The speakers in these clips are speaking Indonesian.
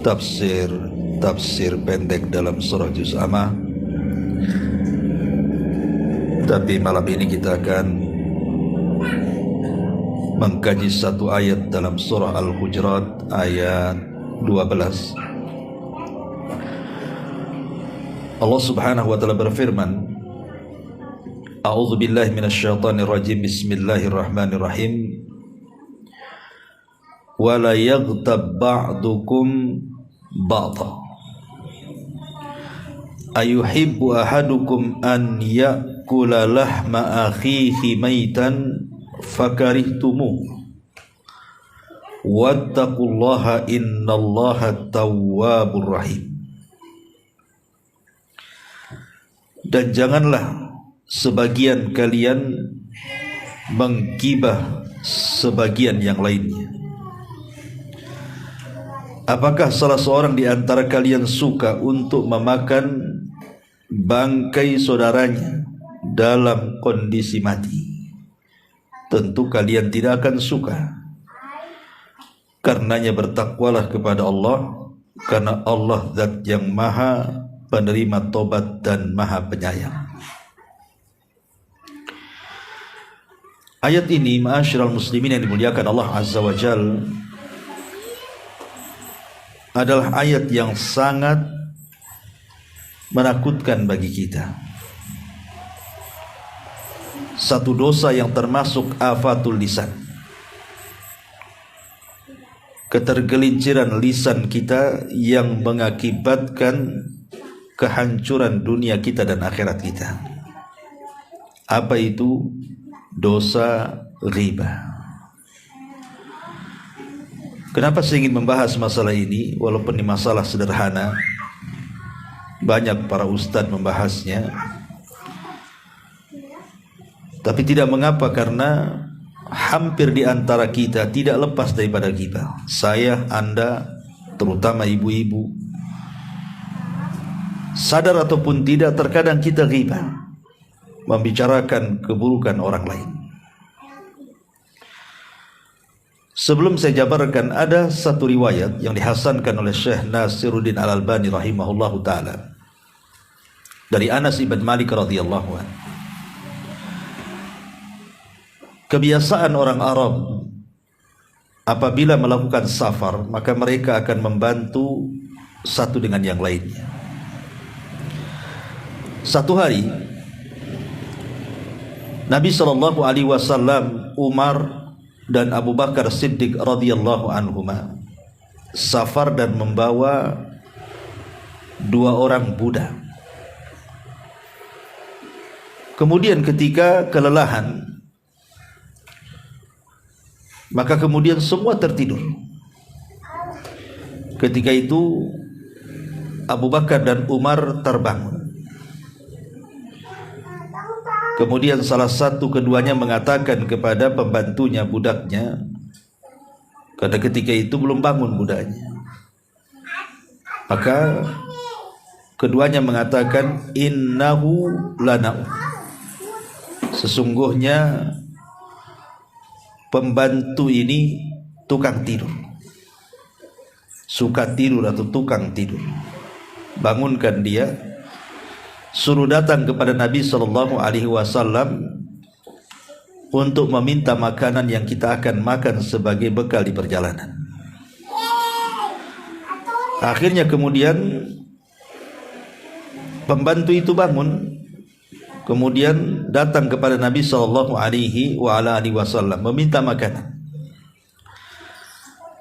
tafsir pendek dalam surah Juz Amma. Tapi malam ini kita akan mengkaji satu ayat dalam surah Al-Hujurat ayat 12. Allah Subhanahu wa taala berfirman, A'udzu billahi minasyaitonir rajim. Bismillahirrahmanirrahim. Wala yaghtab ba'dukum ba'dha ayuhibbu ahadukum an ya'kula lahma akhihi maitan fakarihtumuh wattaqullaha innallaha tawwabur rahim. Dan janganlah sebagian kalian menggibah sebagian yang lainnya. Apakah salah seorang di antara kalian suka untuk memakan bangkai saudaranya dalam kondisi mati? Tentu kalian tidak akan suka. Karenanya bertakwalah kepada Allah, karena Allah zat yang maha penerima tobat dan maha penyayang. Ayat ini, ma'asyiral muslimin yang dimuliakan Allah Azza wa Jalla, adalah ayat yang sangat menakutkan bagi kita. Satu dosa yang termasuk afatul lisan, ketergelinciran lisan kita yang mengakibatkan kehancuran dunia kita dan akhirat kita. Apa itu? Dosa ghibah. Kenapa saya ingin membahas masalah ini? Walaupun ini masalah sederhana, banyak para ustadz membahasnya, tapi tidak mengapa, karena hampir di antara kita tidak lepas daripada ghibah. Saya, Anda, terutama ibu-ibu, sadar ataupun tidak, terkadang kita ghibah, membicarakan keburukan orang lain. Sebelum saya jabarkan, ada satu riwayat yang dihasankan oleh Syekh Nasiruddin Al-Albani rahimahullahu ta'ala dari Anas ibn Malik radhiyallahu anhu. Kebiasaan orang Arab apabila melakukan safar, maka mereka akan membantu satu dengan yang lainnya. Satu hari Nabi SAW, Umar dan Abu Bakar Siddiq radhiyallahu anhuma safar dan membawa dua orang budak. Kemudian ketika kelelahan, maka kemudian semua tertidur. Ketika itu Abu Bakar dan Umar terbangun. Kemudian salah satu keduanya mengatakan kepada pembantunya, budaknya, karena ketika itu belum bangun budaknya, maka keduanya mengatakan, innahu lana'u, sesungguhnya pembantu ini tukang tidur, suka tidur atau tukang tidur. Bangunkan dia, suruh datang kepada Nabi SAW untuk meminta makanan yang kita akan makan sebagai bekal di perjalanan. Akhirnya kemudian pembantu itu bangun, kemudian datang kepada Nabi SAW meminta makanan.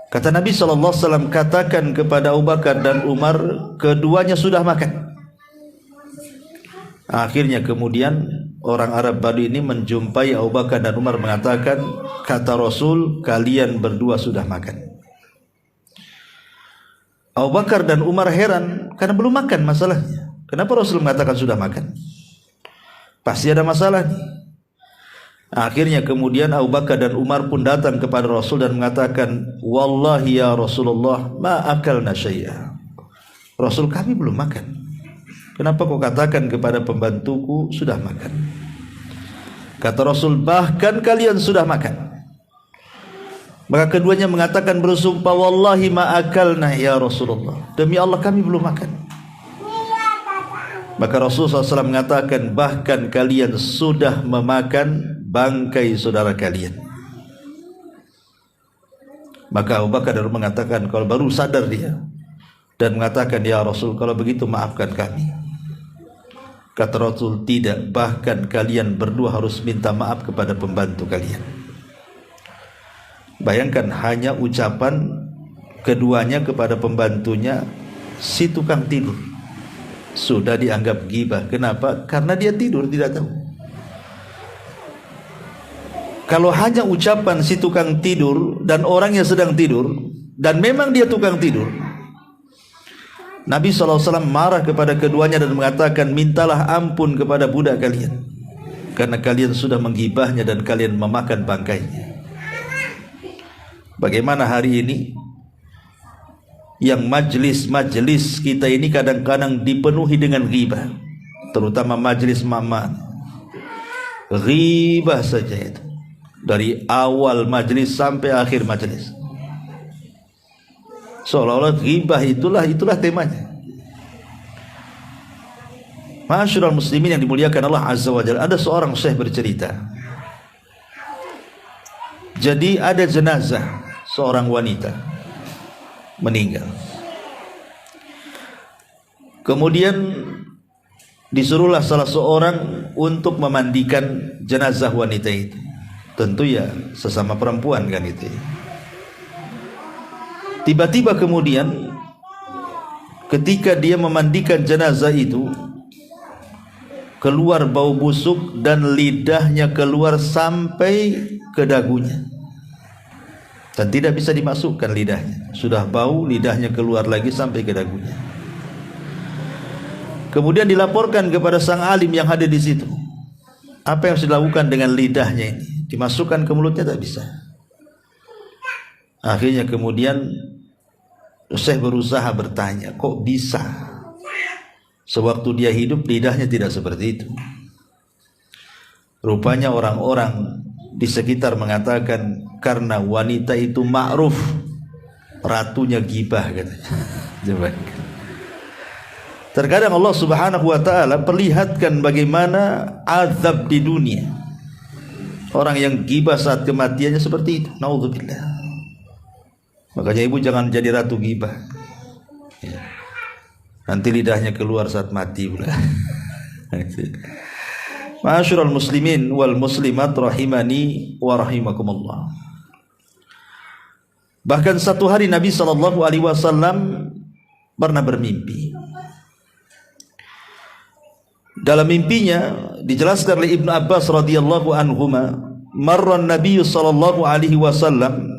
Kata Nabi SAW, katakan kepada Abu Bakar dan Umar, keduanya sudah makan. Akhirnya kemudian orang Arab Badui ini menjumpai Abu Bakar dan Umar, mengatakan, kata Rasul, kalian berdua sudah makan. Abu Bakar dan Umar heran, karena belum makan masalahnya. Kenapa Rasul mengatakan sudah makan? Pasti ada masalah nih. Akhirnya kemudian Abu Bakar dan Umar pun datang kepada Rasul dan mengatakan, wallahi ya Rasulullah, ma akalna syai'a. Rasul, kami belum makan. Kenapa kau katakan kepada pembantuku sudah makan? Kata Rasul, bahkan kalian sudah makan. Maka keduanya mengatakan bersumpah, wallahi ma akalna ya Rasulullah, demi Allah kami belum makan. Maka Rasulullah SAW mengatakan, bahkan kalian sudah memakan bangkai saudara kalian. Maka Abu Bakar mengatakan, kalau baru sadar dia, dan mengatakan, ya Rasul, kalau begitu maafkan kami. Kata Rasul, tidak, bahkan kalian berdua harus minta maaf kepada pembantu kalian. Bayangkan hanya ucapan keduanya kepada pembantunya, si tukang tidur, sudah dianggap ghibah. Kenapa? Karena dia tidur, tidak tahu. Kalau hanya ucapan si tukang tidur dan orang yang sedang tidur, dan memang dia tukang tidur, Nabi SAW marah kepada keduanya dan mengatakan, mintalah ampun kepada budak kalian, karena kalian sudah menggibahnya dan kalian memakan bangkainya. Bagaimana hari ini yang majlis-majlis kita ini kadang-kadang dipenuhi dengan ghibah, terutama majlis mama. Ghibah saja itu, dari awal majlis sampai akhir majlis. Seolah-olah ghibah itulah temanya. Ma'asyiral muslimin yang dimuliakan Allah Azza wa Jalla, ada seorang syekh bercerita. Jadi ada jenazah seorang wanita meninggal. Kemudian disuruhlah salah seorang untuk memandikan jenazah wanita itu. Tentu ya sesama perempuan kan itu. Tiba-tiba kemudian ketika dia memandikan jenazah itu, keluar bau busuk dan lidahnya keluar sampai ke dagunya. Dan tidak bisa dimasukkan lidahnya. Sudah bau, lidahnya keluar lagi sampai ke dagunya. Kemudian dilaporkan kepada sang alim yang hadir di situ. Apa yang harus dilakukan dengan lidahnya ini? Dimasukkan ke mulutnya tak bisa. Akhirnya kemudian Syekh berusaha bertanya, kok bisa? Sewaktu dia hidup lidahnya tidak seperti itu. Rupanya orang-orang di sekitar mengatakan, karena wanita itu ma'ruf, ratunya ghibah katanya. Terkadang Allah Subhanahu wa taala perlihatkan bagaimana azab di dunia. Orang yang ghibah saat kematiannya seperti itu. Naudzubillah. Makanya ibu jangan jadi ratu ghibah. Ya. Nanti lidahnya keluar saat mati pula. Ma'asyiral muslimin wal muslimat rahimani wa rahimakumullah. Bahkan satu hari Nabi SAW pernah bermimpi. Dalam mimpinya dijelaskan oleh Ibnu Abbas radhiyallahu anhuma, marra Nabi sallallahu alaihi wasallam,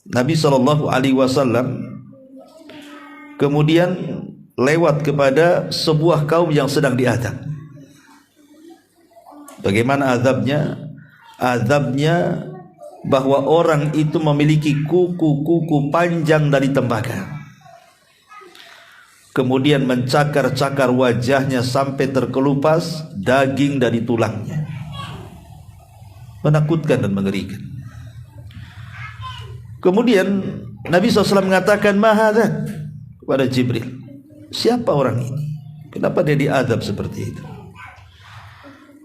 Nabi sallallahu alaihi wasallam kemudian lewat kepada sebuah kaum yang sedang diazab. Bagaimana azabnya? Azabnya bahwa orang itu memiliki kuku-kuku panjang dari tembaga, kemudian mencakar-cakar wajahnya sampai terkelupas daging dari tulangnya. Menakutkan dan mengerikan. Kemudian Nabi SAW mengatakan, mahadzat, kepada Jibril, siapa orang ini? Kenapa dia diazab seperti itu?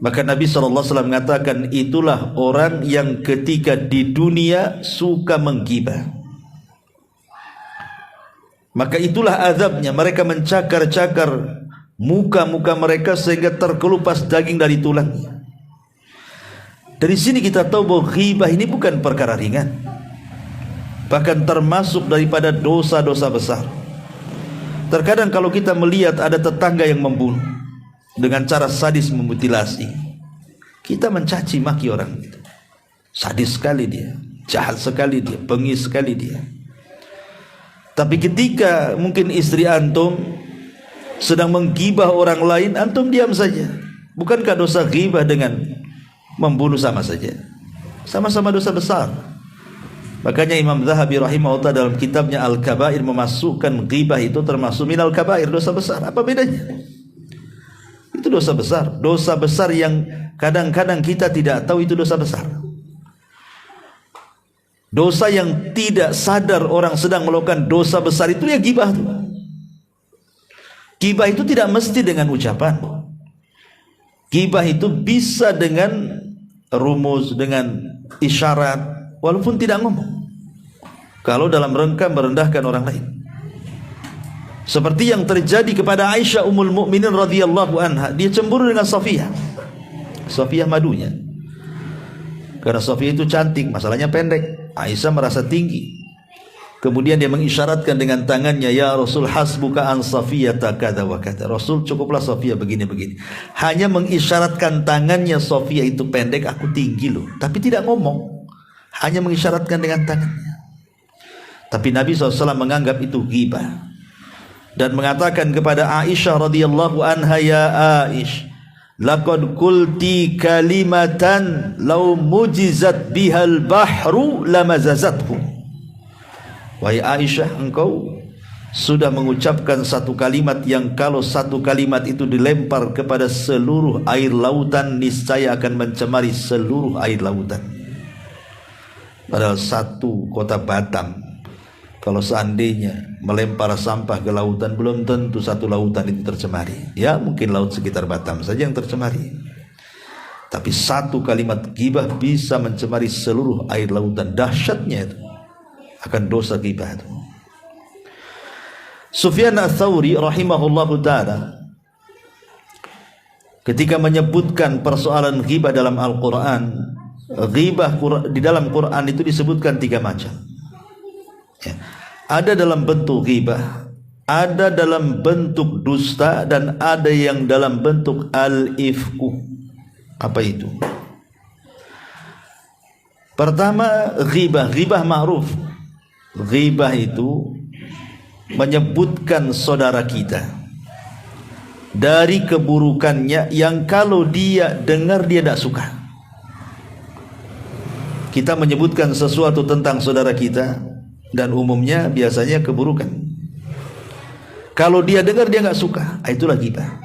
Maka Nabi SAW mengatakan, itulah orang yang ketika di dunia suka menggibah. Maka itulah azabnya, mereka mencakar-cakar muka-muka mereka sehingga terkelupas daging dari tulangnya. Dari sini kita tahu bahwa ghibah ini bukan perkara ringan, bahkan termasuk daripada dosa-dosa besar. Terkadang kalau kita melihat ada tetangga yang membunuh dengan cara sadis, memutilasi, kita mencaci maki orang itu. Sadis sekali dia, jahat sekali dia, bengis sekali dia. Tapi ketika mungkin istri antum sedang menggibah orang lain, antum diam saja. Bukankah dosa ghibah dengan membunuh sama saja? Sama-sama dosa besar. Makanya Imam Zahabi rahimahullah dalam kitabnya Al-Kabair memasukkan ghibah itu termasuk minal kabair, dosa besar. Apa bedanya? Itu dosa besar. Dosa besar yang kadang-kadang kita tidak tahu itu dosa besar. Dosa yang tidak sadar orang sedang melakukan dosa besar itu ya ghibah itu. Ghibah itu tidak mesti dengan ucapan. Ghibah itu bisa dengan rumus, dengan isyarat, walaupun tidak ngomong. Kalau dalam rangka merendahkan orang lain. Seperti yang terjadi kepada Aisyah Ummul Mukminin radhiyallahu anha, dia cemburu dengan Safiyah. Safiyah madunya. Karena Safiyah itu cantik, masalahnya pendek. Aisyah merasa tinggi. Kemudian dia mengisyaratkan dengan tangannya, ya Rasul hasbuka an Safiyata kada wa kada. Rasul cukuplah Safiyah begini-begini. Hanya mengisyaratkan tangannya, Safiyah itu pendek, aku tinggi loh. Tapi tidak ngomong. Hanya mengisyaratkan dengan tangannya. Tapi Nabi SAW menganggap itu ghibah. Dan mengatakan kepada Aisyah radhiyallahu anha, ya Aisyah, laqad qulti kalimatan law mujizat bihal bahru lamazazathu. Wahai Aisyah, engkau sudah mengucapkan satu kalimat yang kalau satu kalimat itu dilempar kepada seluruh air lautan, niscaya akan mencemari seluruh air lautan. Padahal satu kota Batam, kalau seandainya melempar sampah ke lautan, belum tentu satu lautan itu tercemari. Ya mungkin laut sekitar Batam saja yang tercemari. Tapi satu kalimat ghibah bisa mencemari seluruh air lautan. Dahsyatnya itu akan dosa ghibah itu. Sufyan Ats-Tsauri rahimahullahu ta'ala ketika menyebutkan persoalan ghibah dalam Al-Quran, ghibah di dalam Quran itu disebutkan 3 macam ya. Ada dalam bentuk ghibah, ada dalam bentuk dusta, dan ada yang dalam bentuk al-ifku. Apa itu? Pertama, ghibah. Ghibah ma'ruf. Ghibah itu menyebutkan saudara kita dari keburukannya yang kalau dia dengar dia tidak suka. Kita menyebutkan sesuatu tentang saudara kita, dan umumnya biasanya keburukan. Kalau dia dengar dia nggak suka, itulah ghibah.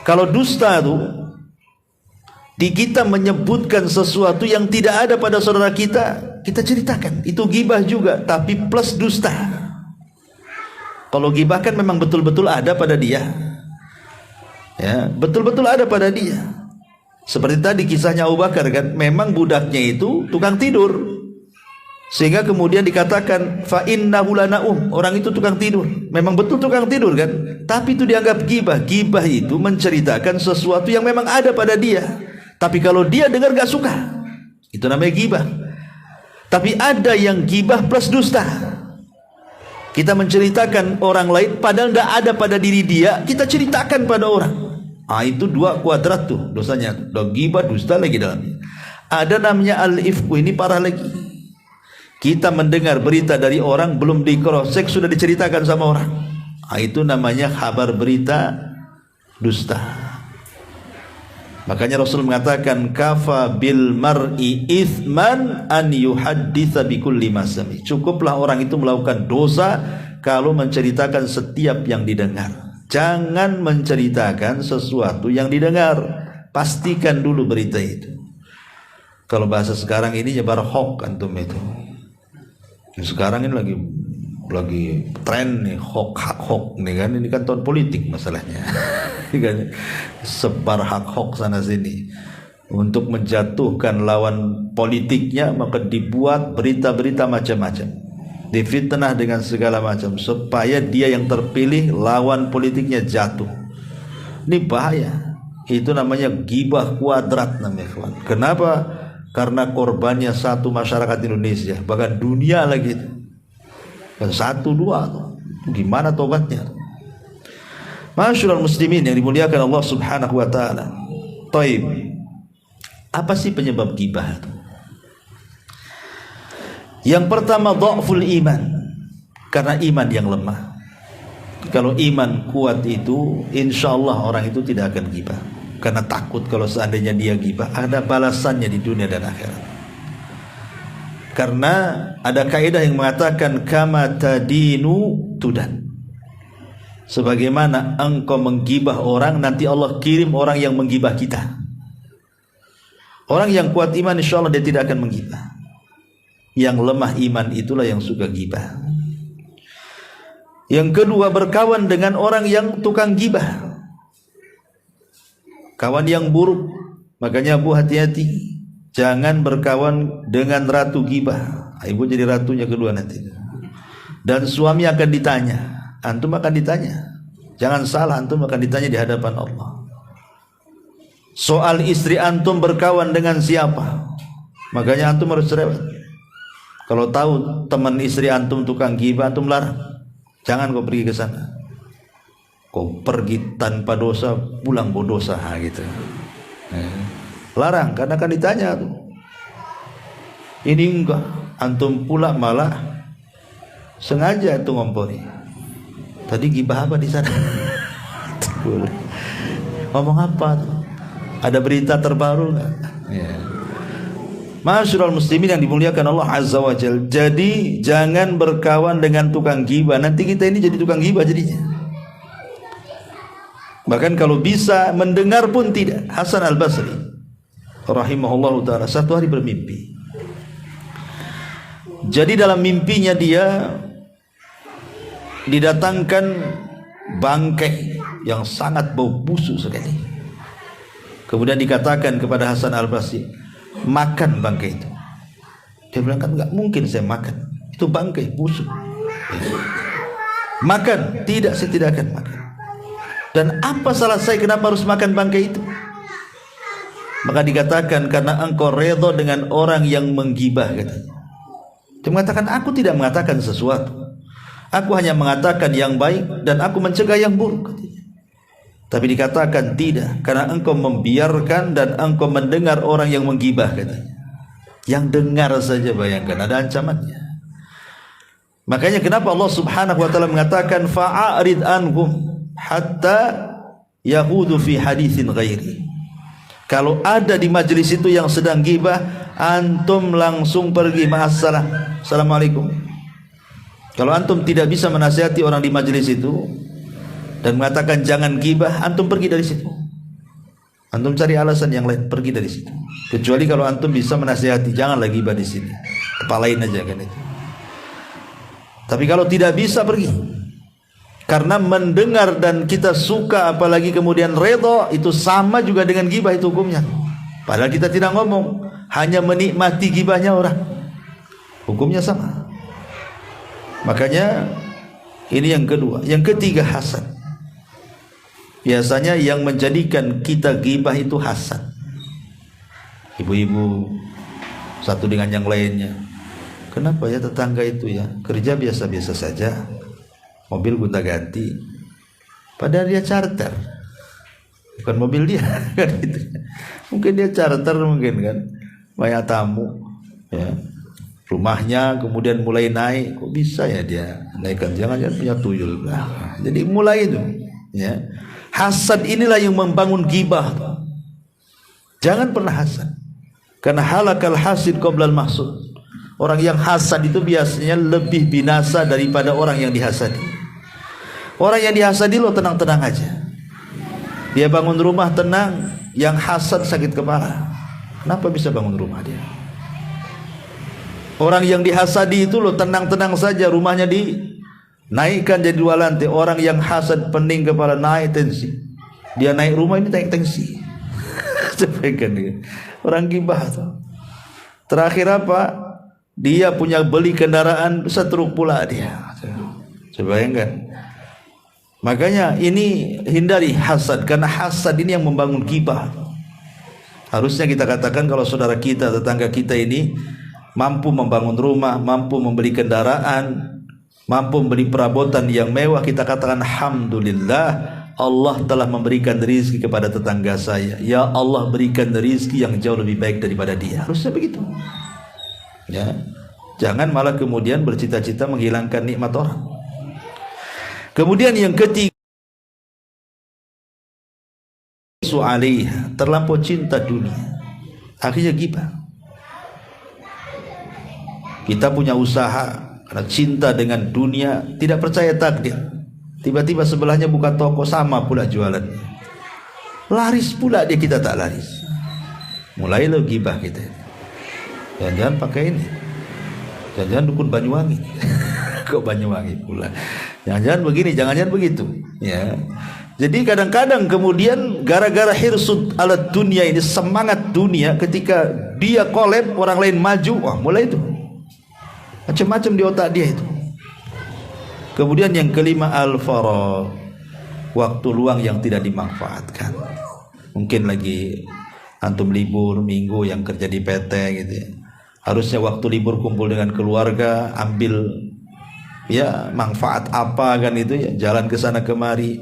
Kalau dusta itu di kita menyebutkan sesuatu yang tidak ada pada saudara kita, kita ceritakan. Itu ghibah juga, tapi plus dusta. Kalau ghibah kan memang betul-betul ada pada dia. Ya, betul-betul ada pada dia. Seperti tadi kisahnya Abu Bakar kan, memang budaknya itu tukang tidur. Sehingga kemudian dikatakan fa innahu lanaum, orang itu tukang tidur. Memang betul tukang tidur kan, tapi itu dianggap ghibah. Ghibah itu menceritakan sesuatu yang memang ada pada dia. Tapi kalau dia dengar gak suka, itu namanya ghibah. Tapi ada yang ghibah plus dusta. Kita menceritakan orang lain padahal tidak ada pada diri dia, kita ceritakan pada orang. Itu 2 kuadrat tuh dosanya. Ghibah, dusta lagi dalamnya. Ada namanya al-ifku, ini parah lagi. Kita mendengar berita dari orang, belum di cross check sudah diceritakan sama orang. Itu namanya kabar berita dusta. Makanya Rasul mengatakan kafa bil mar'i ithman an yuhadditsa bikulli ma sami. Cukuplah orang itu melakukan dosa kalau menceritakan setiap yang didengar. Jangan menceritakan sesuatu yang didengar. Pastikan dulu berita itu. Kalau bahasa sekarang ini nyebar hoax antum itu. Sekarang ini lagi tren nih hoax nih kan, ini kan tahun politik masalahnya. Sebar hoax sana sini untuk menjatuhkan lawan politiknya, maka dibuat berita-berita macam-macam, difitnah dengan segala macam supaya dia yang terpilih lawan politiknya jatuh. Ini bahaya. Itu namanya ghibah kuadrat namanya. Kenapa? Karena korbannya satu masyarakat Indonesia, bahkan dunia lagi. Dan 1, 2 tuh. Gimana tobatnya? Masyaallah muslimin yang dimuliakan Allah Subhanahu wa taala. Taib. Apa sih penyebab ghibah itu? Yang pertama dhaful iman. Karena iman yang lemah. Kalau iman kuat itu, insyaallah orang itu tidak akan ghibah. Karena takut kalau seandainya dia ghibah, ada balasannya di dunia dan akhirat. Karena ada kaidah yang mengatakan kama tadinu tudan. Sebagaimana engkau menggibah orang, nanti Allah kirim orang yang menggibah kita. Orang yang kuat iman insyaallah dia tidak akan menggibah. yang lemah iman itulah yang suka gibah. Yang kedua, berkawan dengan orang yang tukang gibah, kawan yang buruk. Makanya Bu, hati-hati, jangan berkawan dengan ratu gibah. Ibu jadi ratunya kedua nanti. Dan suami akan ditanya, antum akan ditanya. Jangan salah, antum akan ditanya di hadapan Allah. Soal istri antum berkawan dengan siapa, makanya antum harus cerewet. Kalau tahu teman istri antum tukang gibah, antum larang. Jangan kau pergi ke sana. Kau pergi tanpa dosa, pulang berdosa, gitu. Larang, karena akan ditanya tuh. Ini enggak, antum pula malah sengaja itu ngompori. Tadi gibah apa di sana? Ngomong apa tuh? Ada berita terbaru enggak? Ya. Ma'asyiral muslimin yang dimuliakan Allah Azza wa Jalla. Jadi jangan berkawan dengan tukang gibah. Nanti kita ini jadi tukang gibah jadinya. Bahkan kalau bisa mendengar pun tidak. Hasan Al-Basri rahimahullahu ta'ala satu hari bermimpi. Jadi dalam mimpinya dia didatangkan bangkai yang sangat bau busuk sekali. Kemudian dikatakan kepada Hasan Al-Basri, makan bangkai itu. Dia bilang, kan enggak mungkin saya makan, itu bangkai busuk. Makan, tidak, saya tidak akan makan. Dan apa salah saya, kenapa harus makan bangkai itu? Maka dikatakan, karena engkau redha dengan orang yang menggibah, katanya. Dia mengatakan, aku tidak mengatakan sesuatu, aku hanya mengatakan yang baik dan aku mencegah yang buruk, katanya. Tapi dikatakan tidak, karena engkau membiarkan dan engkau mendengar orang yang menggibah, katanya. Yang dengar saja, bayangkan, ada ancamannya. Makanya kenapa Allah Subhanahu wa taala mengatakan fa'arid anhum hatta yahudu fi haditsin ghairi. Kalau ada di majelis itu yang sedang gibah, antum langsung pergi, ma'assalam, assalamualaikum. Kalau antum tidak bisa menasihati orang di majelis itu dan mengatakan jangan gibah, antum pergi dari situ. Antum cari alasan yang lain, pergi dari situ. Kecuali kalau antum bisa menasihati, janganlah gibah di sini, kepalain aja kan itu. Tapi kalau tidak bisa, pergi. Karena mendengar dan kita suka, apalagi kemudian redha, itu sama juga dengan gibah, itu hukumnya. Padahal kita tidak ngomong, hanya menikmati gibahnya orang, hukumnya sama. Makanya ini yang kedua. Yang ketiga, hasad. Biasanya yang menjadikan kita gibah itu hasad. Ibu-ibu satu dengan yang lainnya, kenapa ya tetangga itu ya kerja biasa-biasa saja, mobil gonta-ganti, padahal dia charter, bukan mobil dia kan itu. Mungkin dia charter, mungkin kan banyak tamu ya, rumahnya kemudian mulai naik, kok bisa ya dia naikkan, jangan-jangan punya tuyul. Nah, jadi mulai itu ya. Hasad inilah yang membangun gibah. Jangan pernah hasad, karena halakal hasid qoblal mahsud. Orang yang hasad itu biasanya lebih binasa daripada orang yang dihasadi. Orang yang dihasadi lo tenang-tenang aja, dia bangun rumah tenang, yang hasad sakit kepala. Kenapa bisa bangun rumah dia? Orang yang dihasadi itu lo tenang-tenang saja, rumahnya dinaikkan jadi 2 lantai. Orang yang hasad pening kepala, naik tensi. Dia naik rumah ini naik tensi. Orang gibah tuh. Terakhir apa? Dia punya beli kendaraan setruk pula dia. Coba bayangkan. Makanya ini hindari hasad, karena hasad ini yang membangun gibah. Harusnya kita katakan kalau saudara kita, tetangga kita ini mampu membangun rumah, mampu membeli kendaraan, mampu membeli perabotan yang mewah, kita katakan alhamdulillah, Allah telah memberikan rezeki kepada tetangga saya. Ya Allah, berikan rezeki yang jauh lebih baik daripada dia. Harusnya begitu. Ya, jangan malah kemudian bercita-cita menghilangkan nikmat orang. Kemudian yang ketiga, terlampau cinta dunia, akhirnya gibah. Kita punya usaha karena cinta dengan dunia, tidak percaya takdir. Tiba-tiba sebelahnya buka toko, sama pula jualannya, laris pula dia, kita tak laris. Mulai lo gibah kita. Jangan pakai ini. Jangan-jangan dukun Banyuwangi. Kok Banyuwangi pula? Jangan-jangan begini, jangan-jangan begitu. Ya. Jadi kadang-kadang kemudian gara-gara hirsud ala dunia ini, semangat dunia, ketika dia collab orang lain maju, wah mulai itu macam-macam di otak dia itu. Kemudian yang kelima, al-faragh, waktu luang yang tidak dimanfaatkan. Mungkin lagi antum libur minggu yang kerja di PT gitu ya. Harusnya waktu libur kumpul dengan keluarga, ambil ya manfaat apa kan itu ya, jalan ke sana kemari.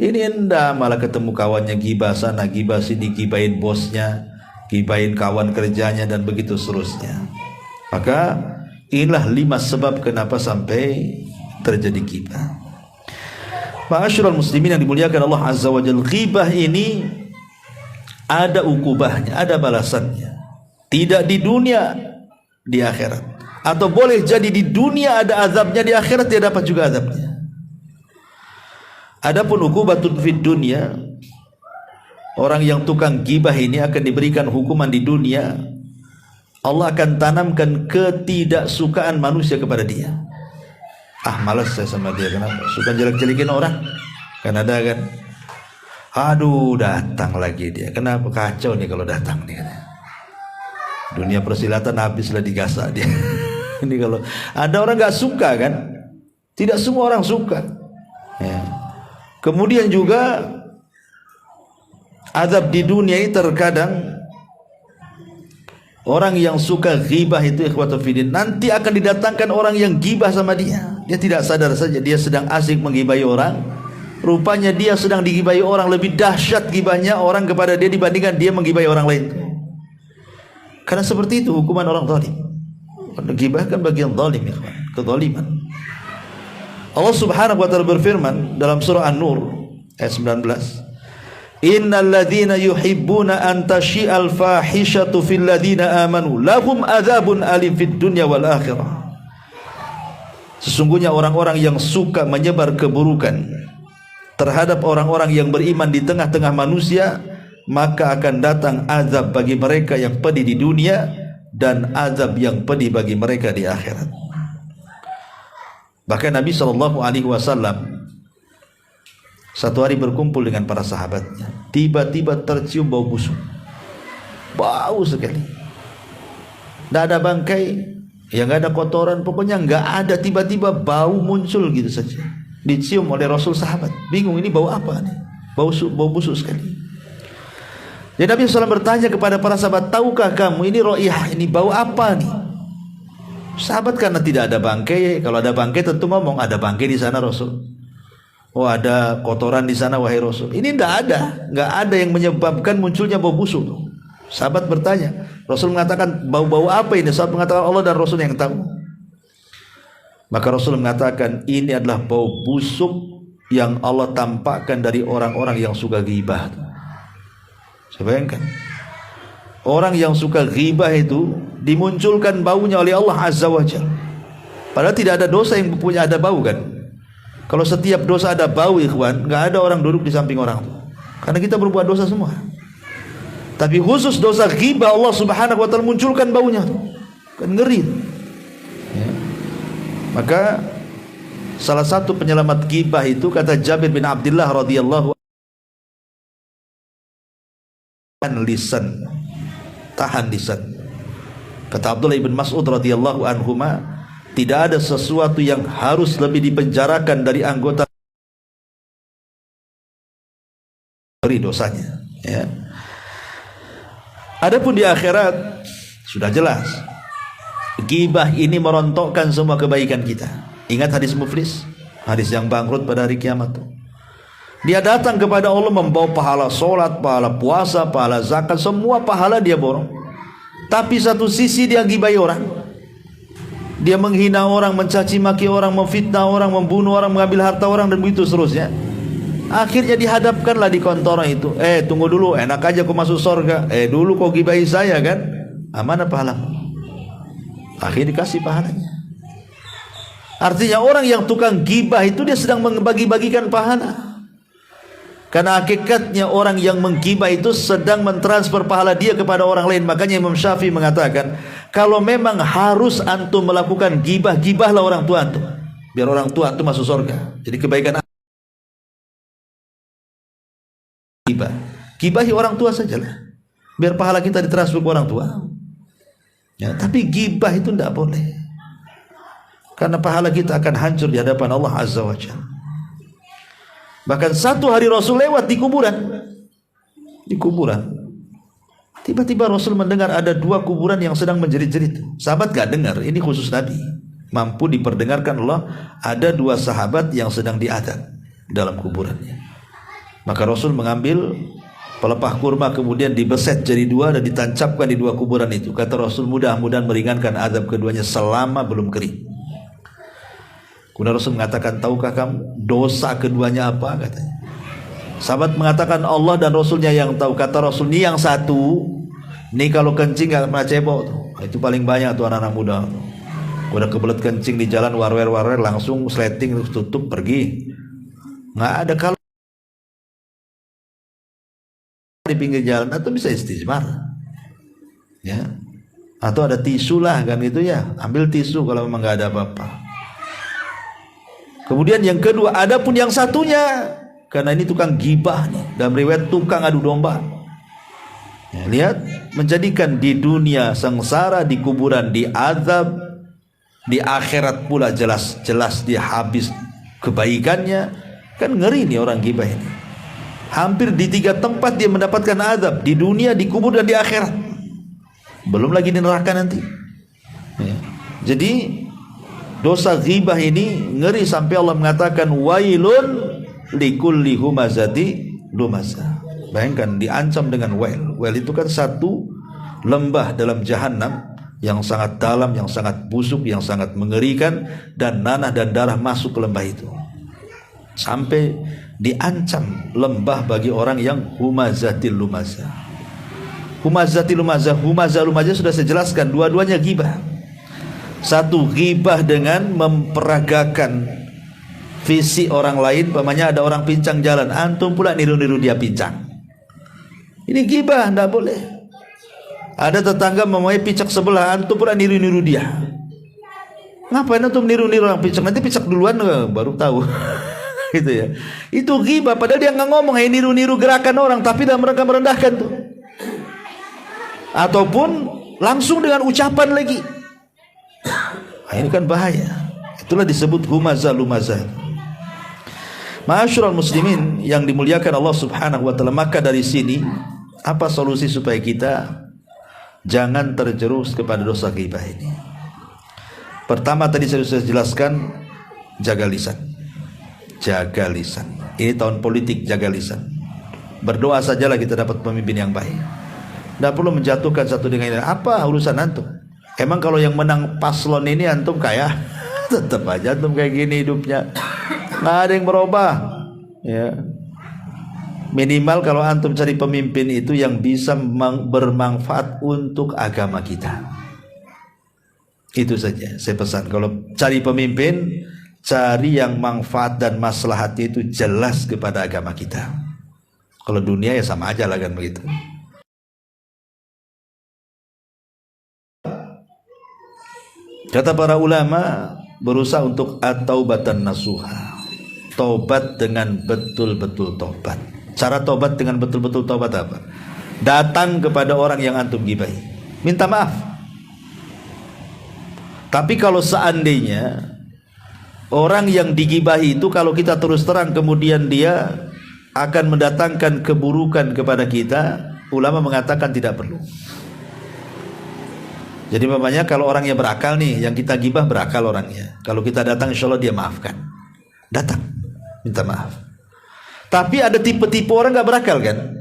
Ini enggak, malah ketemu kawannya gibah sana, gibah sini, gibahin bosnya, gibahin kawan kerjanya, dan begitu seterusnya. Maka inilah 5 sebab kenapa sampai terjadi gibah. Ma'asyiral muslimin yang dimuliakan Allah Azza wa Jalla, ghibah ini ada ukubahnya, ada balasannya. Tidak di dunia, di akhirat. Atau boleh jadi di dunia ada azabnya, di akhirat dia dapat juga azabnya. Adapun ukubatun fid dunia, orang yang tukang gibah ini akan diberikan hukuman di dunia. Allah akan tanamkan ketidaksukaan manusia kepada dia. Ah, malas saya sama dia, kenapa? Suka jelek-jelekin orang. Kan ada kan? Aduh, datang lagi dia. Kenapa? Kacau nih kalau datang nih. Dunia persilatan habislah digasak dia. Ini kalau ada orang gak suka kan? Tidak semua orang suka. Ya. Kemudian juga azab di dunia ini terkadang orang yang suka ghibah itu, ikhwatu fiddin, nanti akan didatangkan orang yang ghibah sama dia. Dia tidak sadar saja dia sedang asik menggibahi orang. Rupanya dia sedang digibahi orang, lebih dahsyat gibahnya orang kepada dia dibandingkan dia menggibahi orang lain. Karena seperti itu hukuman orang zalim. Ghibah kan bagian zalim ya, kezaliman. Allah Subhanahu wa taala berfirman dalam surah An-Nur ayat 19, innal ladzina yuhibbuna an tashi'al fahishatu fil ladzina amanu lahum adzabun alim fid dunya wal akhirah. Sesungguhnya orang-orang yang suka menyebar keburukan terhadap orang-orang yang beriman di tengah-tengah manusia, maka akan datang azab bagi mereka yang pedih di dunia dan azab yang pedih bagi mereka di akhirat. Bahkan Nabi SAW satu hari berkumpul dengan para sahabatnya, tiba-tiba tercium bau busuk, bau sekali. Tidak ada bangkai, ya nggak ada kotoran, pokoknya nggak ada, tiba-tiba bau muncul gitu saja, dicium oleh Rasul. Sahabat bingung, ini bau apa nih? Bau busuk sekali. Jadi Nabi SAW bertanya kepada para sahabat, tahukah kamu ini ro'ihah, ini bau apa nih? Sahabat karena tidak ada bangkai, kalau ada bangkai tentu ngomong ada bangkai di sana Rasul. Oh ada kotoran di sana wahai Rasul. Ini nggak ada yang menyebabkan munculnya bau busuk. Sahabat bertanya, Rasul mengatakan bau-bau apa ini? Sahabat mengatakan Allah dan Rasul yang tahu. Maka Rasul mengatakan ini adalah bau busuk yang Allah tampakkan dari orang-orang yang suka ghibah. Saya bayangkan, orang yang suka ghibah itu dimunculkan baunya oleh Allah Azza wa Jalla. Padahal tidak ada dosa yang punya ada bau kan. Kalau setiap dosa ada bau ikhwan, nggak ada orang duduk di samping orang itu. Karena kita berbuat dosa semua. Tapi khusus dosa ghibah Allah Subhanahu wa taala munculkan baunya. Kan ngeri. Ya. Maka salah satu penyelamat ghibah itu kata Jabir bin Abdullah radhiyallahu anhu, lisan, tahan lisan. Kata Abdullah bin Mas'ud radhiyallahu anhuma, tidak ada sesuatu yang harus lebih dipenjarakan dari anggota dari dosanya. Ya. Adapun di akhirat sudah jelas, ghibah ini merontokkan semua kebaikan kita. Ingat hadis muflis, hadis yang bangkrut pada hari kiamat. Dia datang kepada Allah membawa pahala solat, pahala puasa, pahala zakat, semua pahala dia borong. Tapi satu sisi dia gibai orang, dia menghina orang, mencaci maki orang, memfitnah orang, membunuh orang, mengambil harta orang, dan begitu seterusnya. Akhirnya dihadapkanlah di kantor itu. Tunggu dulu, enak aja kau masuk surga. Dulu kau gibai saya kan, mana pahalamu? Akhirnya dikasih pahalanya. Artinya orang yang tukang gibah itu dia sedang membagi-bagikan pahala. Karena hakikatnya orang yang menggibah itu sedang mentransfer pahala dia kepada orang lain. Makanya Imam Syafi'i mengatakan, Kalau memang harus antum melakukan gibah, gibahlah orang tua antum, biar orang tua antum masuk surga. Jadi kebaikan gibah, gibahi orang tua sajalah, biar pahala kita ditransfer ke orang tua. Ya, tapi gibah itu tidak boleh, karena pahala kita akan hancur di hadapan Allah Azza wa Jalla. Bahkan satu hari Rasul lewat di kuburan, tiba-tiba Rasul mendengar ada 2 kuburan yang sedang menjerit-jerit. Sahabat gak dengar, ini khusus Nabi, mampu diperdengarkan Allah. Ada 2 sahabat yang sedang diadab dalam kuburannya. Maka Rasul mengambil pelepah kurma, kemudian dibeset jadi 2 dan ditancapkan di 2 kuburan itu. Kata Rasul, mudah-mudahan meringankan azab keduanya selama belum kering. Kemudian Rasul mengatakan, tahukah kamu dosa keduanya apa? Katanya. Sahabat mengatakan, Allah dan Rasulnya yang tahu. Kata Rasul, ini yang satu, ini kalau kencing gak pernah cebok tuh. Itu paling banyak tuh anak-anak muda tuh. Udah kebelet kencing di jalan, warwer langsung sleting, tutup, pergi. Nggak ada. Kalau di pinggir jalan atau bisa istijmar, ya, atau ada tisu lah kan gitu ya, ambil tisu kalau memang nggak ada apa-apa. Kemudian yang kedua, ada pun yang satunya, karena ini tukang gibah nih, dalam riwayat tukang adu domba. Ya, lihat, menjadikan di dunia sengsara, di kuburan diazab, di akhirat pula jelas-jelas dia habis kebaikannya. Kan ngeri nih orang gibah ini. Hampir di 3 tempat dia mendapatkan azab, di dunia, di kubur, dan di akhirat. Belum lagi di neraka nanti. Ya. Jadi dosa ghibah ini ngeri sampai Allah mengatakan wailun likulli humazati lumazah. Bayangkan diancam dengan wail. Wail itu kan satu lembah dalam jahanam yang sangat dalam, yang sangat busuk, yang sangat mengerikan, dan nanah dan darah masuk ke lembah itu. Sampai diancam lembah bagi orang yang humazatil lumazah. Humazatil lumazah, humazah lumazah sudah saya jelaskan, dua-duanya ghibah. Satu, ghibah dengan memperagakan visi orang lain. Umpamanya ada orang pincang jalan, antum pula niru-niru dia pincang. Ini ghibah, tidak boleh. Ada tetangga memulai picak sebelah, antum pula niru-niru dia. Ngapain antum niru-niru orang picak? Nanti picak duluan baru tahu. Gitu ya. Itu ghibah, padahal dia nggak ngomong, niru-niru gerakan orang, tapi dalam rangka merendahkan tuh. Ataupun langsung dengan ucapan lagi. Nah, ini kan bahaya. Itulah disebut humazah lumazah. Ma'asyiral muslimin yang dimuliakan Allah Subhanahu wa taala, maka dari sini apa solusi supaya kita jangan terjerumus kepada dosa ghibah ini? Pertama tadi saya sudah jelaskan, jaga lisan. Jaga lisan. Ini tahun politik, jaga lisan. Berdoa sajalah kita dapat pemimpin yang baik. Tidak perlu menjatuhkan satu dengan lain. Apa urusan antum? Emang kalau yang menang paslon ini antum kaya? Tetap aja antum kayak gini hidupnya. Nggak ada yang berubah. Ya. Minimal kalau antum cari pemimpin itu yang bisa bermanfaat untuk agama kita. Itu saja saya pesan. Kalau cari pemimpin, cari yang manfaat dan maslahatnya itu jelas kepada agama kita. Kalau dunia ya sama aja lah kan begitu. Kata para ulama, berusaha untuk at-taubatan nasuha. Taubat dengan betul-betul taubat. Cara taubat dengan betul-betul taubat apa? Datang kepada orang yang antum gibahi, minta maaf. Tapi kalau seandainya orang yang digibahi itu, kalau kita terus terang kemudian dia akan mendatangkan keburukan kepada kita, ulama mengatakan tidak perlu. Jadi namanya kalau orangnya berakal nih, yang kita gibah berakal orangnya, kalau kita datang insya Allah dia maafkan. Datang minta maaf. Tapi ada tipe-tipe orang gak berakal kan.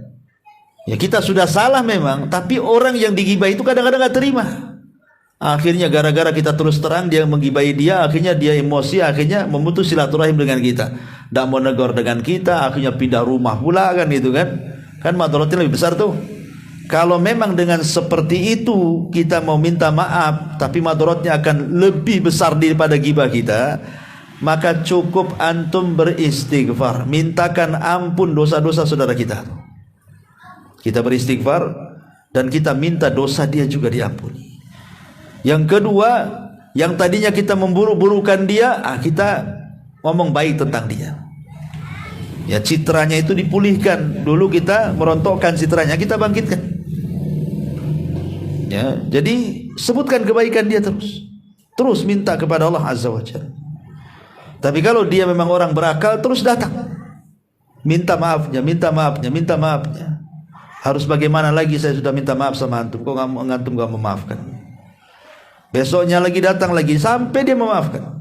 Ya kita sudah salah memang, tapi orang yang digibah itu kadang-kadang gak terima. Akhirnya gara-gara kita terus terang dia menggibahi dia, akhirnya dia emosi, akhirnya memutus silaturahim dengan kita, tidak mau negor dengan kita, akhirnya pindah rumah pula kan gitu kan. Kan madaratnya lebih besar tuh. Kalau memang dengan seperti itu kita mau minta maaf, tapi madaratnya akan lebih besar daripada gibah kita, maka cukup antum beristighfar, mintakan ampun dosa-dosa saudara kita. Kita beristighfar dan kita minta dosa dia juga diampuni. Yang kedua, yang tadinya kita memburuk-burukan dia, kita ngomong baik tentang dia. Ya, citranya itu dipulihkan. Dulu kita merontokkan citranya, kita bangkitkan. Ya, jadi sebutkan kebaikan dia terus. Terus minta kepada Allah Azza wa Jalla. Tapi kalau dia memang orang berakal, terus datang. Minta maafnya, minta maafnya, minta maafnya. Harus bagaimana lagi saya sudah minta maaf sama antum, kok antum gak memaafkan. Besoknya lagi datang lagi sampai dia memaafkan.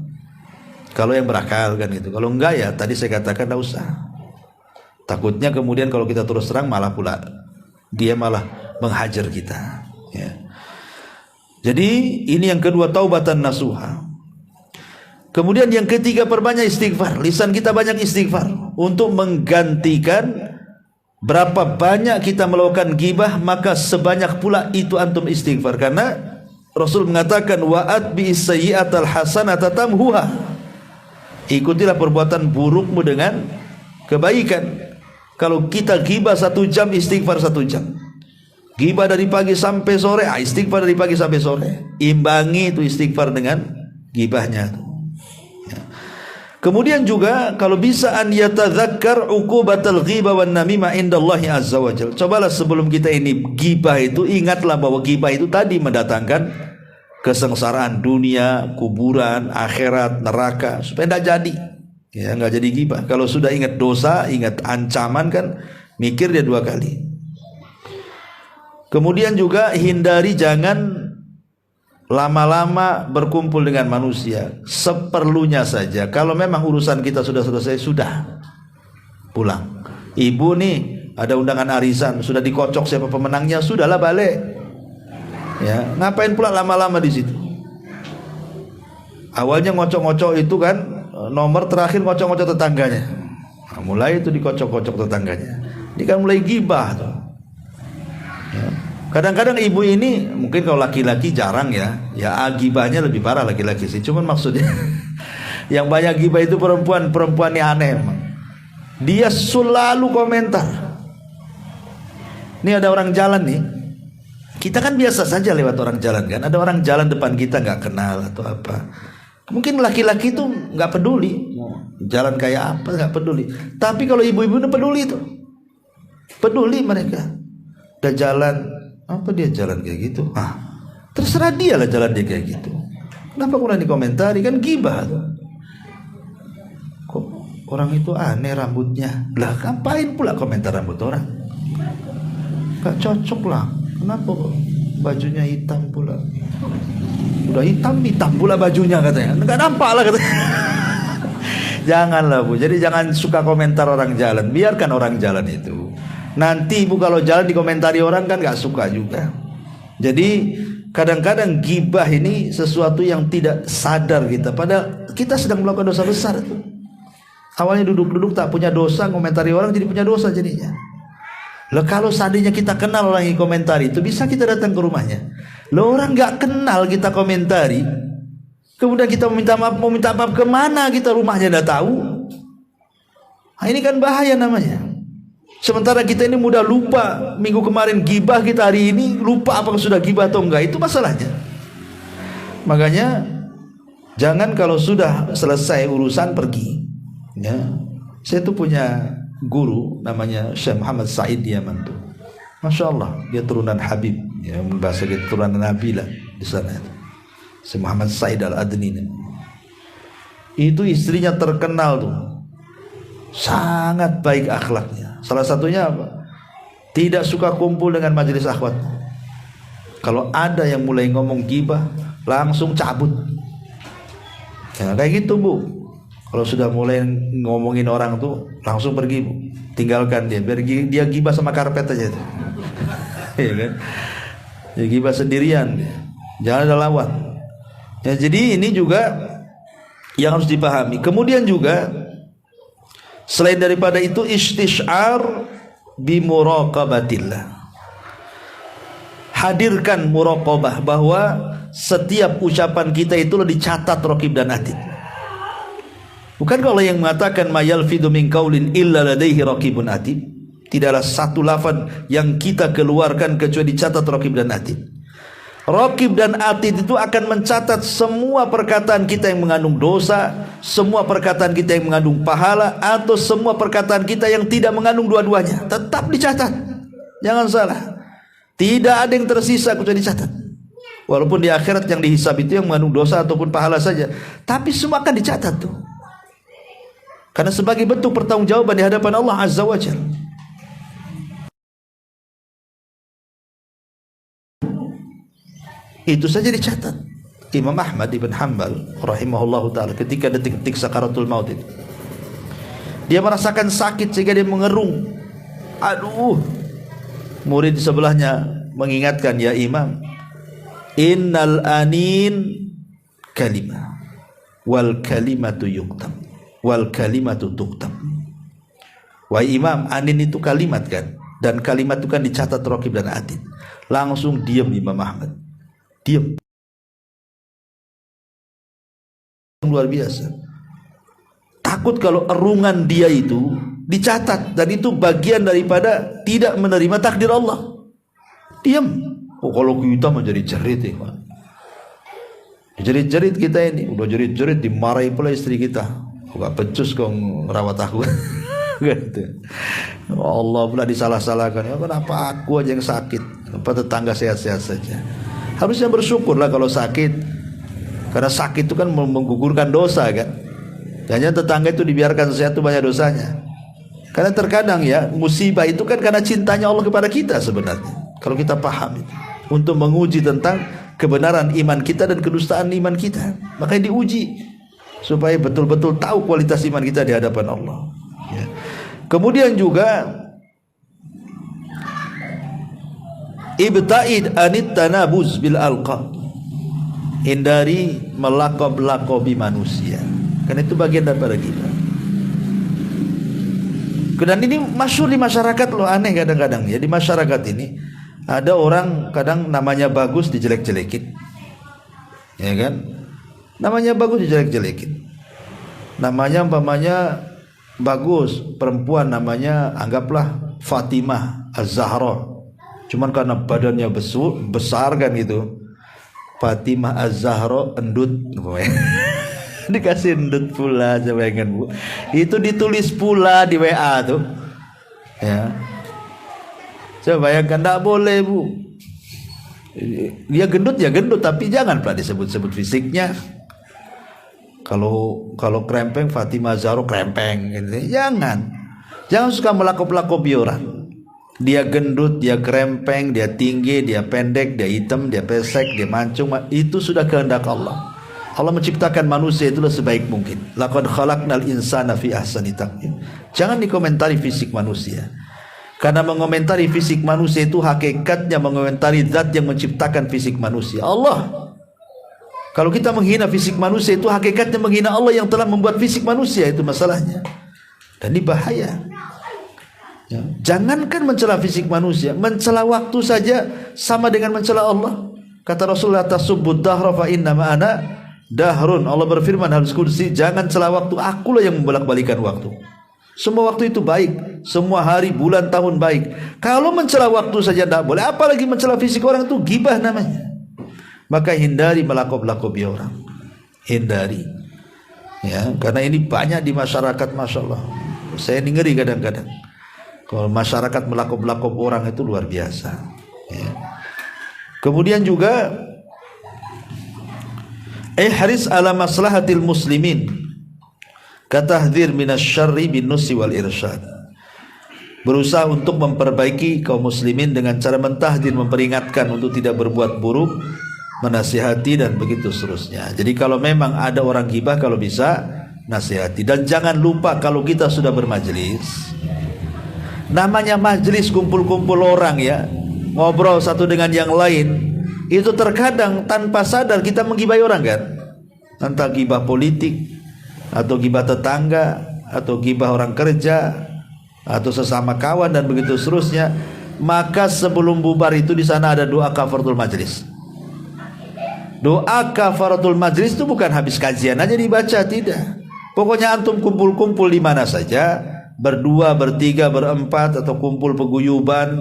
Kalau yang berakal kan itu. Kalau enggak ya tadi saya katakan tidak usah. Takutnya kemudian kalau kita terus terang malah pula dia malah menghajar kita. Ya. Jadi ini yang kedua, taubatan nasuha. Kemudian yang ketiga, perbanyak istighfar. Lisan kita banyak istighfar untuk menggantikan berapa banyak kita melakukan ghibah, maka sebanyak pula itu antum istighfar. Karena Rasul mengatakan wa'at bi'is sayyi'atal hasanata tamhuha. Ikutilah perbuatan burukmu dengan kebaikan. Kalau kita ghibah 1 jam, istighfar 1 jam. Ghibah dari pagi sampai sore, istighfar dari pagi sampai sore. Imbangi itu istighfar dengan ghibahnya. Ya. Kemudian juga kalau bisa an yatadzakkar uqubatal ghibah wan namimah indallahi azza wajalla. Cobalah sebelum kita ini ghibah itu, ingatlah bahwa ghibah itu tadi mendatangkan kesengsaraan dunia, kuburan, akhirat, neraka, supaya tidak jadi. Ya, nggak jadi ghibah. Kalau sudah ingat dosa, ingat ancaman kan, mikir dia 2 kali. Kemudian juga hindari jangan lama-lama berkumpul dengan manusia. Seperlunya saja. Kalau memang urusan kita sudah selesai, sudah pulang. Ibu nih ada undangan arisan, sudah dikocok siapa pemenangnya, sudahlah balik. Ya, ngapain pula lama-lama di situ? Awalnya ngocok-ngocok itu kan, nomor terakhir ngocok-ngocok tetangganya. Nah, mulai itu dikocok-kocok tetangganya. Ini kan mulai ghibah tuh. Ya. Kadang-kadang ibu ini mungkin kalau laki-laki jarang ya ghibahnya lebih parah laki-laki sih. Cuman maksudnya yang banyak ghibah itu perempuan yang aneh emang. Dia selalu komentar. Ini ada orang jalan nih. Kita kan biasa saja lewat orang jalan kan. Ada orang jalan depan kita nggak kenal atau apa. Mungkin laki-laki itu nggak peduli. Jalan kayak apa nggak peduli. Tapi kalau ibu-ibu itu peduli tuh. Peduli mereka. Udah jalan. Apa dia jalan kayak gitu? Terserah dia lah jalan dia kayak gitu. Kenapa kurang dikomentari? Kan ghibah. Kok orang itu aneh rambutnya? Lah ngapain pula komentar rambut orang? Gak cocok lah. Kenapa kok bajunya hitam pula? Udah hitam pula bajunya katanya. Enggak nampak lah katanya. Janganlah Bu. Jadi jangan suka komentar orang jalan. Biarkan orang jalan itu. Nanti ibu kalau jalan dikomentari orang kan gak suka juga. Jadi kadang-kadang ghibah ini sesuatu yang tidak sadar kita. Padahal kita sedang melakukan dosa besar itu. Awalnya duduk-duduk tak punya dosa, komentari orang jadi punya dosa jadinya. Lah kalau seandainya kita kenal orang yang komentari itu, bisa kita datang ke rumahnya. Lah orang gak kenal kita komentari, kemudian kita mau minta maaf kemana, kita rumahnya udah tahu. Nah, ini kan bahaya namanya. Sementara kita ini mudah lupa. Minggu kemarin ghibah, kita hari ini lupa apakah sudah ghibah atau enggak. Itu masalahnya. Makanya jangan kalau sudah selesai urusan pergi. Ya. Saya tuh punya guru namanya Syekh Muhammad Said di Yaman tuh. Masya Allah, dia turunan Habib. Ya, bahasa dia turunan Nabi lah di sana. Syekh Muhammad Said Al-Adni. Itu istrinya terkenal tuh. Sangat baik akhlaknya. Salah satunya apa? Tidak suka kumpul dengan majelis akhwat. Kalau ada yang mulai ngomong ghibah, langsung cabut. Ya, kayak gitu Bu. Kalau sudah mulai ngomongin orang tuh, langsung pergi Bu. Tinggalkan dia, biar dia ghibah sama karpet aja itu. Ya kan? Dia ghibah sendirian. Jangan ada lawan. Ya, jadi ini juga yang harus dipahami. Kemudian juga selain daripada itu, istish'ar bimuraqabatillah. Hadirkan muraqabah, bahwa setiap ucapan kita itu dicatat raqib dan atid. Bukan kalau yang mengatakan ma yalfidu min qaulin illa ladaihi raqibun atid. Tidaklah satu lafaz yang kita keluarkan kecuali dicatat raqib dan atid. Raqib dan Atid itu akan mencatat semua perkataan kita yang mengandung dosa, semua perkataan kita yang mengandung pahala, atau semua perkataan kita yang tidak mengandung dua-duanya. Tetap dicatat. Jangan salah. Tidak ada yang tersisa kecuali dicatat. Walaupun di akhirat yang dihisab itu yang mengandung dosa ataupun pahala saja, tapi semua akan dicatat tuh. Karena sebagai bentuk pertanggungjawaban di hadapan Allah Azza wa Jalla. Itu saja dicatat. Imam Ahmad ibn Hanbal rahimahullahu ta'ala ketika detik-detik sakaratul maut itu, dia merasakan sakit sehingga dia mengerung. Aduh. Murid di sebelahnya mengingatkan, ya Imam, innal anin kalimah wal kalimatu yuktab wal kalimatu tuktab. Wahai Imam, anin itu kalimat kan, dan kalimat itu kan dicatat Raqib dan Atid. Langsung diam Imam Ahmad. Diam. Luar biasa. Takut kalau erungan dia itu dicatat, dan itu bagian daripada tidak menerima takdir Allah. Diam. Oh, kalau kita menjadi jerit ya, jerit-jerit kita ini, udah jerit-jerit dimarahi pula istri kita. Gak becus kau ngerawat aku. Gitu. Allah pula disalah-salahkan. Ya, kenapa aku aja yang sakit? Kenapa tetangga sehat-sehat saja? Harusnya bersyukurlah kalau sakit, karena sakit itu kan menggugurkan dosa kan. Hanya tetangga itu dibiarkan sehat itu banyak dosanya. Karena terkadang ya musibah itu kan karena cintanya Allah kepada kita sebenarnya. Kalau kita paham itu, untuk menguji tentang kebenaran iman kita dan kedustaan iman kita, makanya diuji supaya betul-betul tahu kualitas iman kita di hadapan Allah. Ya. Kemudian juga ibta'id anit tanabuz bil alqab, hindari melakab-lakobi manusia, karena itu bagian daripada kita. Dan ini masyhur di masyarakat loh, aneh kadang-kadang ya, di masyarakat ini ada orang kadang namanya bagus dijelek-jelekin, ya kan? Namanya bagus dijelek-jelekin. Namanya umpamanya bagus, perempuan namanya anggaplah Fatimah Az-Zahra. Cuman karena badannya besar kan gitu, Fatimah Az-Zahra endut. Dikasih endut pula, coba bayangkan Bu. Itu ditulis pula di WA tuh. Ya. Coba bayangkan, enggak boleh Bu. Dia gendut ya gendut, tapi jangan pula disebut-sebut fisiknya. Kalau krempeng Fatimah Az-Zahra krempeng gitu. Jangan suka melakop-lakopi orang. Dia gendut, dia krempeng, dia tinggi, dia pendek, dia hitam, dia pesek, dia mancung, itu sudah kehendak Allah. Allah menciptakan manusia itulah sebaik mungkin. Laqad khalaqnal insana fi ahsani taqwim. Jangan dikomentari fisik manusia. Karena mengomentari fisik manusia itu hakikatnya mengomentari zat yang menciptakan fisik manusia, Allah. Kalau kita menghina fisik manusia itu hakikatnya menghina Allah yang telah membuat fisik manusia, itu masalahnya. Dan ini bahaya. Ya. Jangankan mencela fisik manusia, mencela waktu saja sama dengan mencela Allah. Kata Rasulullah, tasubbud dahra fa inna ma ana dahrun. Allah berfirman hadis qudsi, jangan cela waktu, akulah yang membolak-balikan waktu. Semua waktu itu baik, semua hari, bulan, tahun baik. Kalau mencela waktu saja tidak boleh, apalagi mencela fisik orang, itu ghibah namanya. Maka hindari melakop-lakopi orang. Hindari. Ya, karena ini banyak di masyarakat, Masya Allah. Saya ngeri kadang-kadang. Kalau masyarakat melakop-lakop orang itu luar biasa. Ya. Kemudian juga haris ala maslahatil muslimin, katahdzir minasyarri bin nusi wal irsyad. Berusaha untuk memperbaiki kaum muslimin dengan cara mentahdir, memperingatkan untuk tidak berbuat buruk, menasihati dan begitu seterusnya. Jadi kalau memang ada orang ghibah, kalau bisa nasihati. Dan jangan lupa kalau kita sudah bermajelis, namanya majelis kumpul-kumpul orang ya, ngobrol satu dengan yang lain, itu terkadang tanpa sadar kita menggibai orang kan. Entah gibah politik, atau gibah tetangga, atau gibah orang kerja, atau sesama kawan dan begitu seterusnya. Maka sebelum bubar itu di sana ada doa kafaratul majlis. Doa kafaratul majlis itu bukan habis kajian aja dibaca, tidak. Pokoknya antum kumpul-kumpul di mana saja, berdua, bertiga, berempat, atau kumpul peguyuban,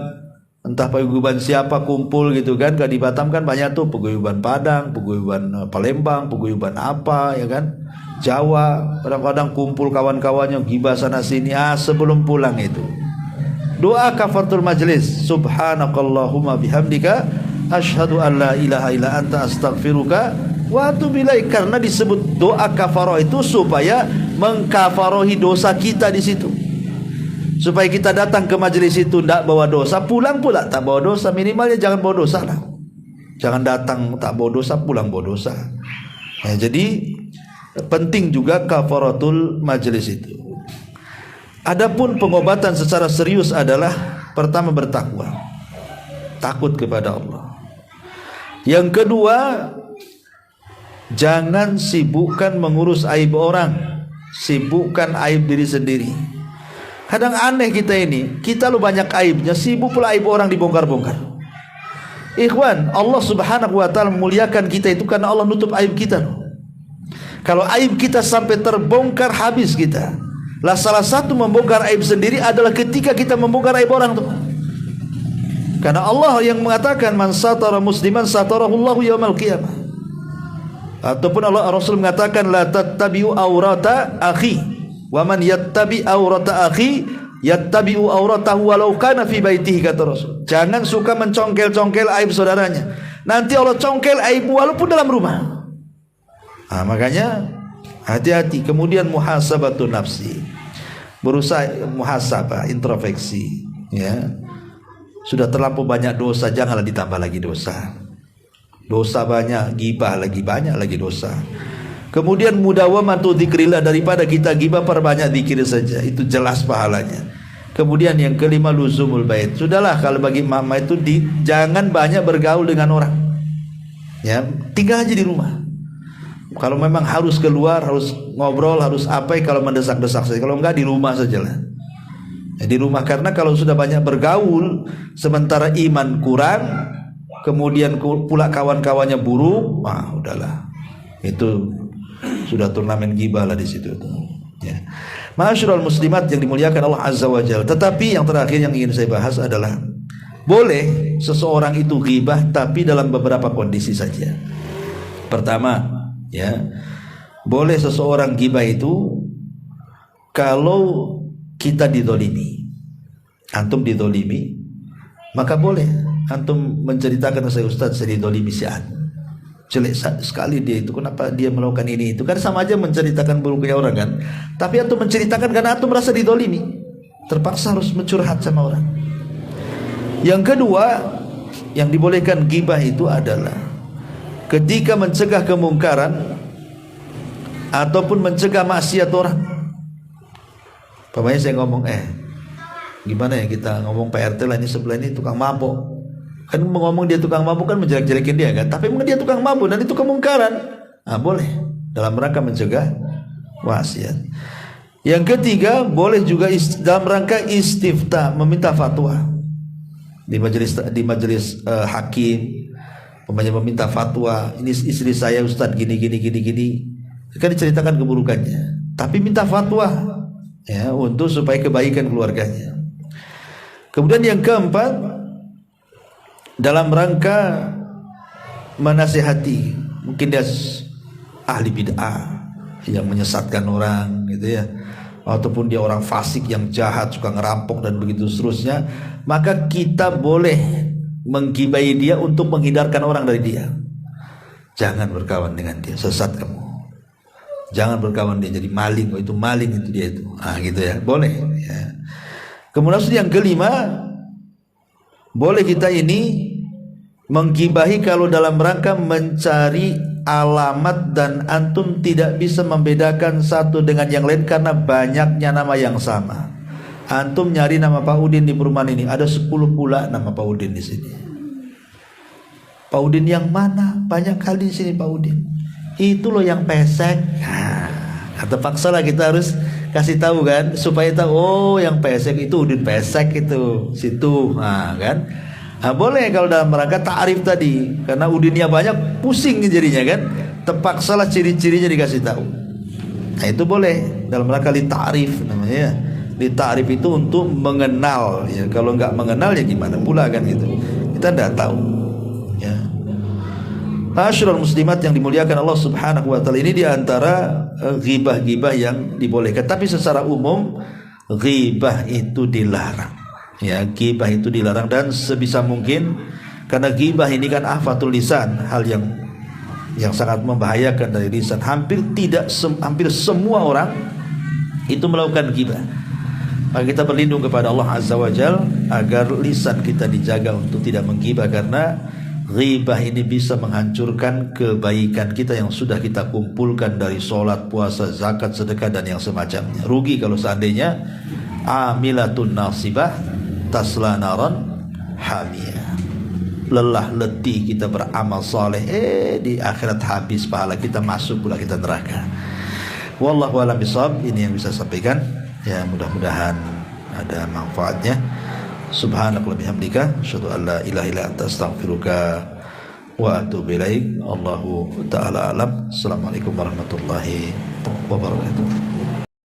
entah paguyuban siapa kumpul gitu kan. Kalau di Batam kan banyak tuh paguyuban Padang, paguyuban Palembang, paguyuban apa ya kan, Jawa. Kadang-kadang kumpul kawan-kawannya gibah sana sini. Sebelum pulang itu doa kafaratul majlis, subhanakallahumma bihamdika asyhadu an la ilaha illa anta astaghfiruka wa atubu ilaik. Karena disebut doa kafarah itu supaya mengkafarohi dosa kita di situ. Supaya kita datang ke majelis itu tidak bawa dosa, pulang pula tak bawa dosa. Minimalnya jangan bawa dosa lah. Jangan datang tak bawa dosa, pulang bawa dosa. Jadi penting juga kafaratul majelis itu. Adapun pengobatan secara serius adalah pertama bertakwa, takut kepada Allah. Yang kedua, jangan sibukkan mengurus aib orang, sibukkan aib diri sendiri. Kadang aneh kita ini, kita lu banyak aibnya, sibuk pula aib orang dibongkar-bongkar. Ikhwan, Allah subhanahu wa ta'ala memuliakan kita itu karena Allah nutup aib kita. Kalau aib kita sampai terbongkar, habis kita. Lah salah satu membongkar aib sendiri adalah ketika kita membongkar aib orang tuh. Karena Allah yang mengatakan man satara musliman satarahullahu yaumal qiyamah. Ataupun Allah Rasul mengatakan la tattabi'u aurata akhi wa man yattabi aurata akhi yattabi'u auratahu walau kana fi baitihi, kata Rasul. Jangan suka mencongkel-congkel aib saudaranya. Nanti Allah congkel aibmu walaupun dalam rumah. Makanya hati-hati. Kemudian muhasabatun nafsi, berusaha muhasabah, introspeksi ya. Sudah terlampau banyak dosa, janganlah ditambah lagi dosa. Dosa banyak, gibah lagi banyak lagi dosa. Kemudian mudawamatu dzikrillah, daripada kita gibah perbanyak zikir saja, itu jelas pahalanya. Kemudian yang kelima luzumul bait. Sudahlah kalau bagi mama itu jangan banyak bergaul dengan orang. Ya, tinggal aja di rumah. Kalau memang harus keluar, harus ngobrol, harus apa, kalau mendesak-desak saja. Kalau enggak di rumah sajalah. Ya, di rumah, karena kalau sudah banyak bergaul sementara iman kurang, kemudian pula kawan-kawannya buruk, udahlah. Itu sudah turnamen gibah lah di situ. Ya. Ma'asyiral muslimat yang dimuliakan Allah Azza wa Jalla. Tetapi yang terakhir yang ingin saya bahas adalah boleh seseorang itu ghibah tapi dalam beberapa kondisi saja. Pertama, ya, boleh seseorang ghibah itu kalau kita didolimi. Antum didolimi, maka boleh antum menceritakan ke saya, Ustaz, saya didolimi si A. Jelek sekali dia itu, kenapa dia melakukan ini itu. Kan sama aja menceritakan buruknya orang kan. Tapi antum menceritakan karena antum merasa didolimi, terpaksa harus mencurhat sama orang. Yang kedua yang dibolehkan ghibah itu adalah ketika mencegah kemungkaran ataupun mencegah maksiat orang. Pokoknya saya ngomong, gimana ya kita ngomong Pak RT lah, ini sebelah ini tukang mabok. Kan ngomong dia tukang mabuk kan menjelek-jelekin dia kan. Tapi memang dia tukang mabuk dan itu kemungkaran. Boleh dalam rangka mencegah maksiat. Yang ketiga, boleh juga dalam rangka istifta, meminta fatwa di majelis hakim. Meminta fatwa, ini istri saya Ustadz gini. Kan diceritakan keburukannya, tapi minta fatwa ya untuk supaya kebaikan keluarganya. Kemudian yang keempat, dalam rangka menasihati, mungkin dia ahli bid'ah yang menyesatkan orang gitu ya, ataupun dia orang fasik yang jahat, suka ngerampok dan begitu seterusnya, maka kita boleh menggibai dia untuk menghindarkan orang dari dia. Jangan berkawan dengan dia, sesat kamu. Jangan berkawan dia, jadi maling, itu maling itu dia itu. Gitu ya, boleh ya. Kemudian yang kelima, boleh kita ini menggibahi kalau dalam rangka mencari alamat dan antum tidak bisa membedakan satu dengan yang lain karena banyaknya nama yang sama. Antum nyari nama Pak Udin di perumahan ini, ada 10 pula nama Pak Udin di sini. Pak Udin yang mana? Banyak kali di sini Pak Udin. Itu loh yang pesek. Terpaksa lah kita harus kasih tahu kan, supaya tahu, oh yang pesek itu Udin pesek itu situ, kan. Boleh kalau dalam rangka ta'rif tadi, karena Udinnya banyak pusing jadinya kan, terpaksalah ciri-cirinya dikasih tahu. Itu boleh dalam rangka li ta'rif namanya. Ditakrif itu untuk mengenal ya. Kalau nggak mengenal ya gimana pula kan gitu. Kita tidak tahu ya. Asyrul muslimat yang dimuliakan Allah Subhanahu wa taala, ini diantara ghibah-ghibah yang dibolehkan. Tapi secara umum ghibah itu dilarang. Ya, ghibah itu dilarang, dan sebisa mungkin, karena ghibah ini kan afatul lisan, hal yang sangat membahayakan dari lisan. Hampir semua orang itu melakukan ghibah. Maka kita berlindung kepada Allah Azza wa Jalla agar lisan kita dijaga untuk tidak menggibah, karena ghibah ini bisa menghancurkan kebaikan kita yang sudah kita kumpulkan dari sholat, puasa, zakat, sedekah, dan yang semacamnya. Rugi kalau seandainya amilatun nasibah tasla naran hamiyah. Lelah letih kita beramal saleh, di akhirat habis pahala kita, masuk pula kita neraka. Wallahu a'lam bishawab. Ini yang bisa sampaikan ya, mudah-mudahan ada manfaatnya. Subhanakallahumma bihamdika asyhadu an la ilaha illa anta astaghfiruka wa atubu ilaik. Allahu ta'ala alam. Assalamualaikum warahmatullahi wabarakatuh.